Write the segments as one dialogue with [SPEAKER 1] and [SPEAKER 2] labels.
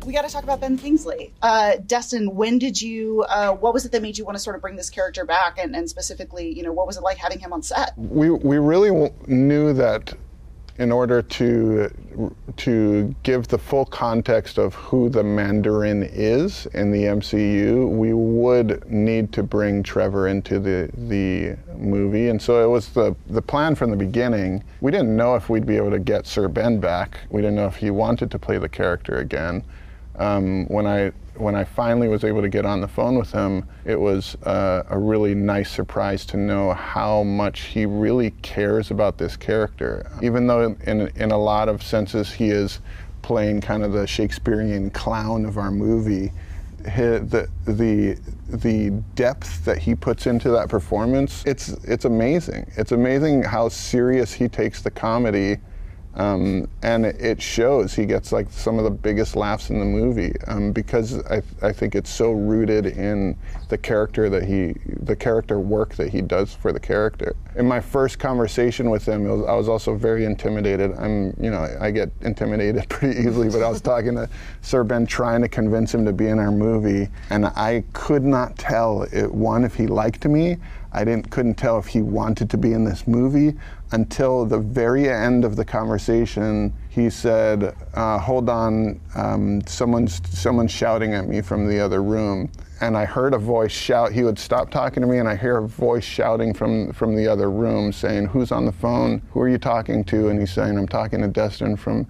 [SPEAKER 1] we got to talk about Ben Kingsley. Destin, when did you, what was it that made you want to sort of bring this character back, and specifically, you know, what was it like having him on set?
[SPEAKER 2] We really knew that in order to give the full context of who the Mandarin is in the MCU, we would need to bring Trevor into the movie. And so it was the plan from the beginning. We didn't know if we'd be able to get Sir Ben back. We didn't know if he wanted to play the character again. When I finally was able to get on the phone with him, it was a really nice surprise to know how much he really cares about this character. Even though in a lot of senses he is playing kind of the Shakespearean clown of our movie, the depth that he puts into that performance, it's amazing. It's amazing how serious he takes the comedy. And it shows. He gets like some of the biggest laughs in the movie because I think it's so rooted in the character work that he does for the character. In my first conversation with him, I was also very intimidated. I get intimidated pretty easily, but I was talking to Sir Ben, trying to convince him to be in our movie, and I could not tell if he liked me. I couldn't tell if he wanted to be in this movie until the very end of the conversation. He said, hold on, someone's shouting at me from the other room. And I heard a voice shout. He would stop talking to me, and I hear a voice shouting from the other room saying, who's on the phone? Who are you talking to? And he's saying, I'm talking to Destin from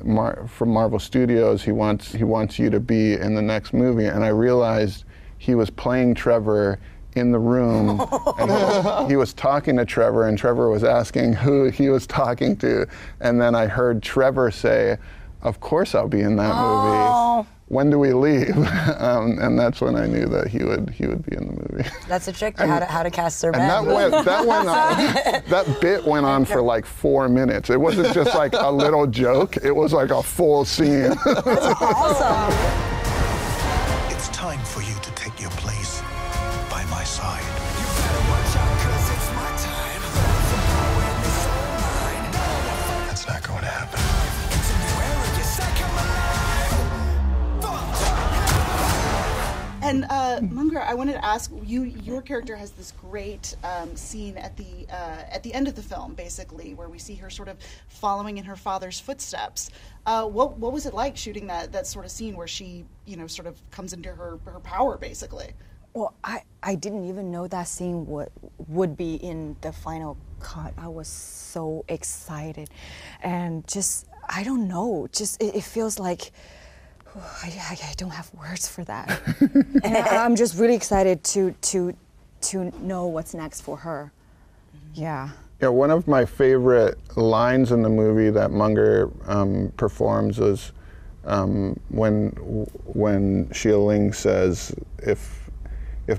[SPEAKER 2] Marvel Studios. He wants you to be in the next movie. And I realized he was playing Trevor in the room, and he was talking to Trevor, and Trevor was asking who he was talking to, and then I heard Trevor say, of course I'll be in that movie. When do we leave? And that's when I knew that he would be in the movie.
[SPEAKER 3] That's a trick to how to cast Sir Ben.
[SPEAKER 2] And that bit went on for like 4 minutes. It wasn't just like a little joke, it was like a full scene.
[SPEAKER 3] That's awesome.
[SPEAKER 4] It's time for you to take your place by my side. That's not going to happen.
[SPEAKER 1] And Meng'er, I wanted to ask you. Your character has this great scene at the end of the film, basically, where we see her sort of following in her father's footsteps. What was it like shooting that sort of scene where she, sort of comes into her power, basically?
[SPEAKER 3] Well, I didn't even know that scene would be in the final cut. I was so excited, and just I don't know. Just it feels like. I don't have words for that. And I'm just really excited to know what's next for her. Yeah.
[SPEAKER 2] Yeah, one of my favorite lines in the movie that Meng'er performs is when Xie Ling says, if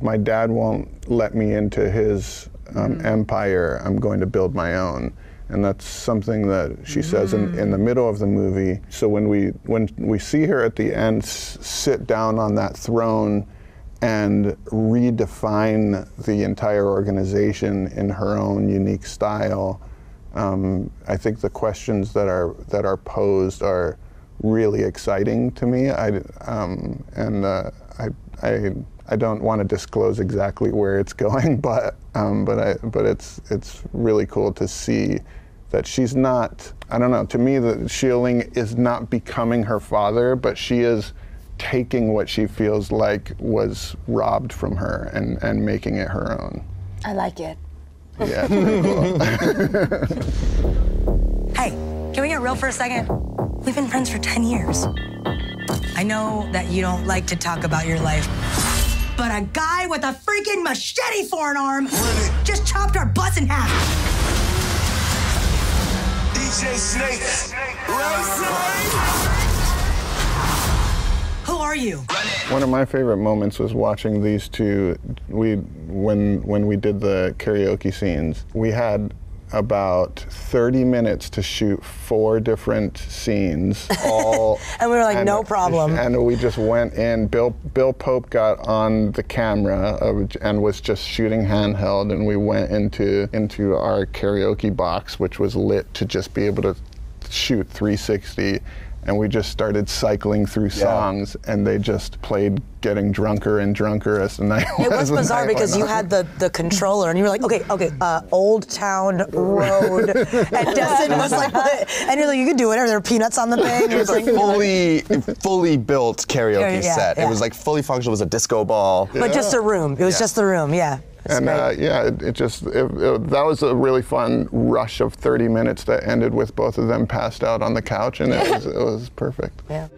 [SPEAKER 2] my dad won't let me into his empire, I'm going to build my own. And that's something that she says in the middle of the movie. So when we see her at the end sit down on that throne and redefine the entire organization in her own unique style, I think the questions that are posed are really exciting to me. I don't want to disclose exactly where it's going, but it's really cool to see that she's not, I don't know, to me that Xie Ling is not becoming her father, but she is taking what she feels like was robbed from her and making it her own.
[SPEAKER 3] I like it.
[SPEAKER 2] Yeah, it's pretty cool.
[SPEAKER 5] Hey, can we get real for a second? We've been friends for 10 years. I know that you don't like to talk about your life, but a guy with a freaking machete for an arm just chopped our butts in half.
[SPEAKER 4] DJ Snake.
[SPEAKER 5] Who are you?
[SPEAKER 2] One of my favorite moments was watching these two. When we did the karaoke scenes, we had about 30 minutes to shoot 4 different scenes, all
[SPEAKER 3] and we were like, no problem.
[SPEAKER 2] And we just went in. Bill Pope got on the camera and was just shooting handheld, and we went into our karaoke box, which was lit to just be able to shoot 360. and we just started cycling through songs, and they just played getting drunker and drunker as the night
[SPEAKER 5] It was bizarre because you had the controller, and you were like, okay, Old Town Road, and Destin was like, and you're like, you could do whatever. There were peanuts on the thing.
[SPEAKER 6] It was a fully built karaoke set. It was like fully functional. It was a disco ball.
[SPEAKER 5] But just a room. It was just the room, yeah.
[SPEAKER 2] And that was a really fun rush of 30 minutes that ended with both of them passed out on the couch, and it was perfect.
[SPEAKER 5] Yeah.